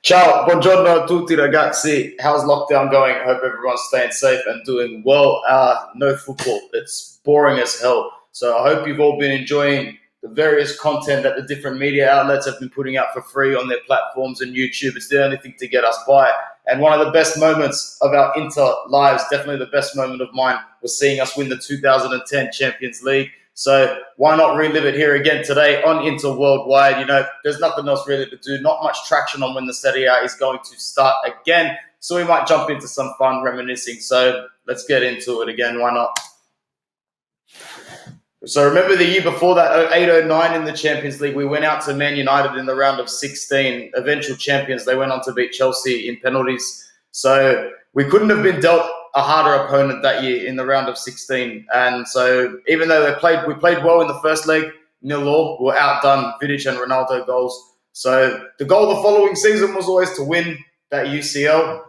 Ciao, buongiorno a tutti ragazzi. How's lockdown going? I hope everyone's staying safe and doing well. No football. It's boring as hell. So I hope you've all been enjoying the various content that the different media outlets have been putting out for free on their platforms and YouTube. It's the only thing to get us by. And one of the best moments of our Inter lives, definitely the best moment of mine, was seeing us win the 2010 Champions League. So why not relive it here again today on Inter Worldwide? There's nothing else really to do. Not much traction on when the Serie A is going to start again. So we might jump into some fun reminiscing. So let's get into it again. Why not? So remember the year before that, 08-09 in the Champions League, we went out to Man United in the round of 16, eventual champions. They went on to beat Chelsea in penalties. So we couldn't have been dealt a harder opponent that year in the round of 16. And so even though we played well in the first leg, 0-0, we were outdone, Vidic and Ronaldo goals. So the goal the following season was always to win that UCL.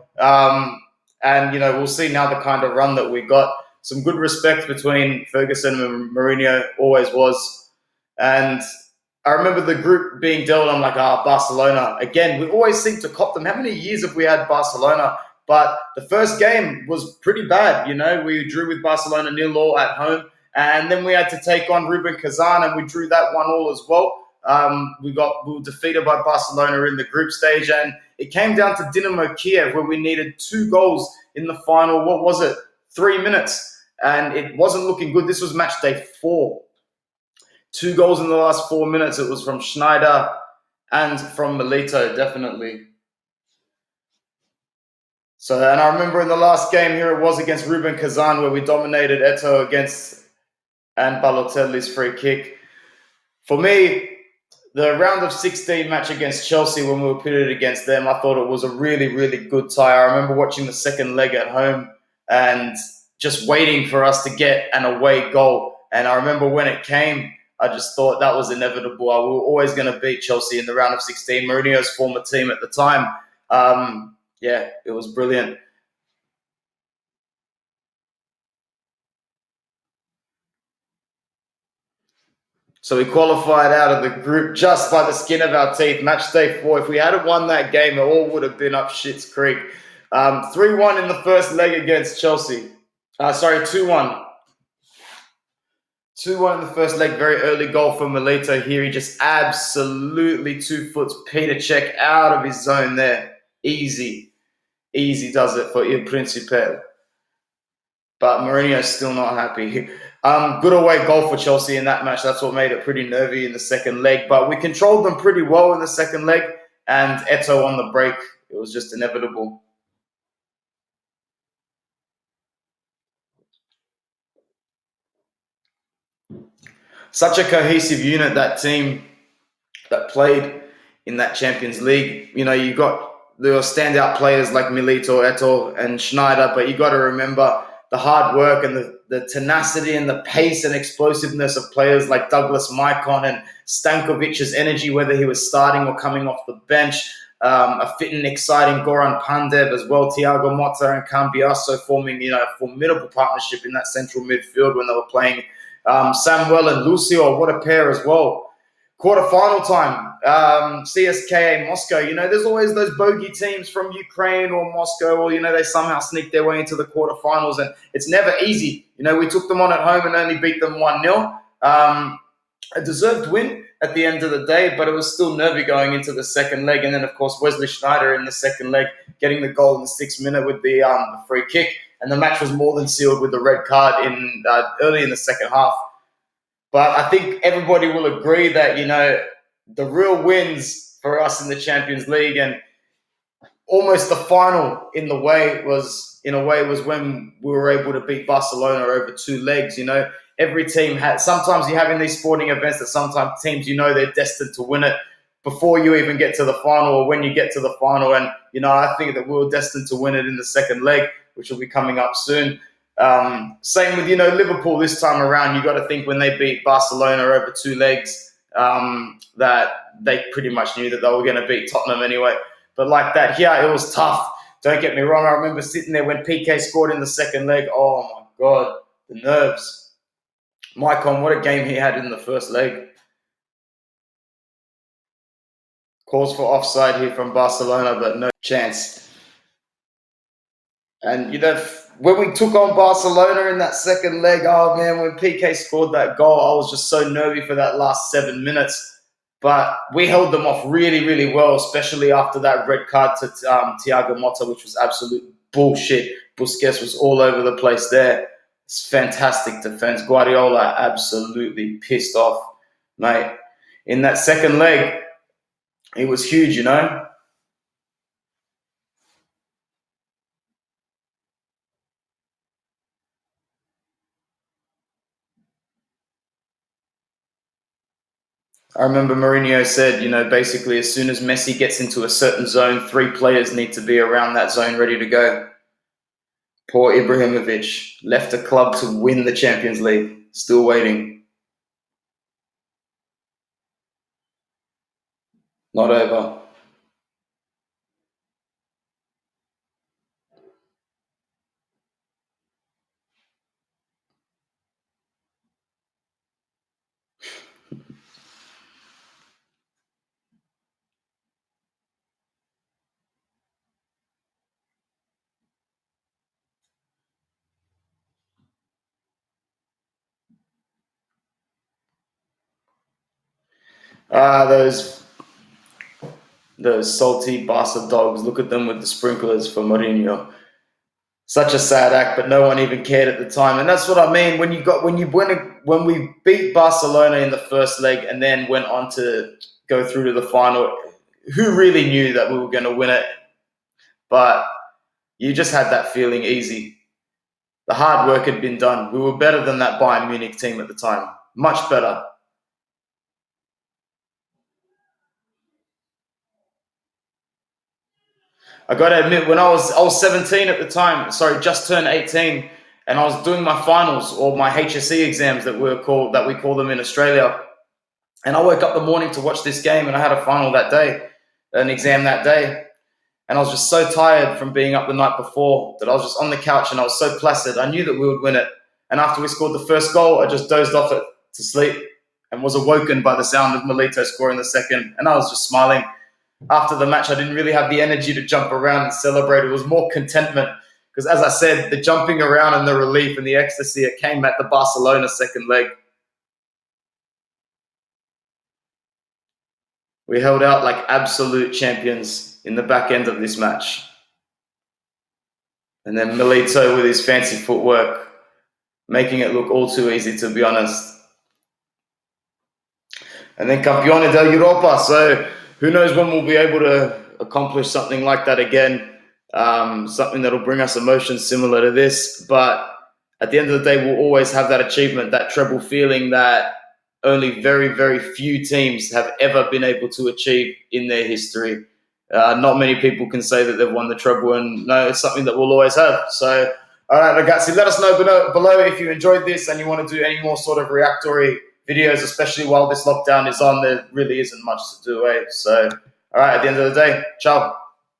We'll see now the kind of run that we got. Some good respect between Ferguson and Mourinho always was. And I remember the group being dealt. I'm like, Barcelona. Again, we always seem to cop them. How many years have we had Barcelona? But the first game was pretty bad. We drew with Barcelona 0-0 at home. And then we had to take on Rubin Kazan, and we drew that 1-1 as well. We were defeated by Barcelona in the group stage. And it came down to Dynamo Kiev, where we needed 2 goals in the final, 3 minutes. And it wasn't looking good. This was match day 4. 2 goals in the last 4 minutes. It was from Schneider and from Milito, definitely. So, and I remember in the last game here, it was against Rubin Kazan, where we dominated Eto'o and Balotelli's free kick. For me, the round of 16 match against Chelsea, when we were pitted against them, I thought it was a really, really good tie. I remember watching the second leg at home and just waiting for us to get an away goal. And I remember when it came, I just thought that was inevitable. We were always going to beat Chelsea in the round of 16. Mourinho's former team at the time. It was brilliant. So we qualified out of the group just by the skin of our teeth. Match day 4. If we hadn't won that game, it all would have been up Schitt's Creek. 3-1 in the first leg against Chelsea. 2-1. 2-1 in the first leg. Very early goal for Milito here. He just absolutely 2 foots Peter Cech out of his zone there. Easy does it for Il Principe. But Mourinho's still not happy. Good away goal for Chelsea in that match. That's what made it pretty nervy in the second leg. But we controlled them pretty well in the second leg. And Eto'o on the break. It was just inevitable. Such a cohesive unit, that team that played in that Champions League. There were standout players like Milito, Eto'o, and Schneider, but you got to remember the hard work and the tenacity and the pace and explosiveness of players like Douglas Maicon and Stankovic's energy, whether he was starting or coming off the bench. A fit and exciting Goran Pandev as well, Thiago Motta and Cambiasso forming a formidable partnership in that central midfield when they were playing. Samuel and Lucio, what a pair as well. Quarterfinal time, CSKA Moscow. There's always those bogey teams from Ukraine or Moscow, or they somehow sneak their way into the quarterfinals, and it's never easy. We took them on at home and only beat them 1-0. A deserved win at the end of the day, but it was still nervy going into the second leg. And then, of course, Wesley Schneider in the second leg getting the goal in the 6th minute with the free kick. And the match was more than sealed with the red card early in the second half. But I think everybody will agree that, the real wins for us in the Champions League and almost the final in a way was when we were able to beat Barcelona over 2 legs. Every team sometimes you have in these sporting events that sometimes teams, they're destined to win it before you even get to the final or when you get to the final. And, I think that we were destined to win it in the second leg, which will be coming up soon. Same with, Liverpool this time around. You got to think when they beat Barcelona over 2 legs, that they pretty much knew that they were going to beat Tottenham anyway. But like that, it was tough. Don't get me wrong. I remember sitting there when PK scored in the second leg. Oh my God, the nerves. Maicon, what a game he had in the first leg. Calls for offside here from Barcelona, but no chance. And, when we took on Barcelona in that second leg, oh man, when PK scored that goal, I was just so nervy for that last 7 minutes. But we held them off really, really well, especially after that red card to Thiago Motta, which was absolute bullshit. Busquets was all over the place there. It's fantastic defense. Guardiola absolutely pissed off, mate. In that second leg, it was huge, I remember Mourinho said, basically as soon as Messi gets into a certain zone, 3 players need to be around that zone ready to go. Poor Ibrahimovic left the club to win the Champions League. Still waiting. Not over. Those salty Barca dogs. Look at them with the sprinklers for Mourinho. Such a sad act, but no one even cared at the time. And that's what I mean. When we beat Barcelona in the first leg and then went on to go through to the final, who really knew that we were going to win it? But you just had that feeling easy. The hard work had been done. We were better than that Bayern Munich team at the time. Much better. I got to admit, when I was 17 at the time, sorry, just turned 18, and I was doing my finals or my HSC exams that we call them in Australia. And I woke up the morning to watch this game, and I had a final that day, an exam that day. And I was just so tired from being up the night before that I was just on the couch and I was so placid. I knew that we would win it. And after we scored the first goal, I just dozed off it to sleep and was awoken by the sound of Milito scoring the second. And I was just smiling. After the match, I didn't really have the energy to jump around and celebrate. It was more contentment because, as I said, the jumping around and the relief and the ecstasy, it came at the Barcelona second leg. We held out like absolute champions in the back end of this match. And then Milito with his fancy footwork, making it look all too easy, to be honest. And then Campione del Europa. So who knows when we'll be able to accomplish something like that again. Something that'll bring us emotions similar to this. But at the end of the day, we'll always have that achievement, that treble feeling that only very, very few teams have ever been able to achieve in their history. Not many people can say that they've won the treble, and no, it's something that we'll always have. So, all right, ragazzi, let us know below if you enjoyed this and you want to do any more sort of reactory videos, especially while this lockdown is on. There really isn't much to do, So, all right, at the end of the day, ciao.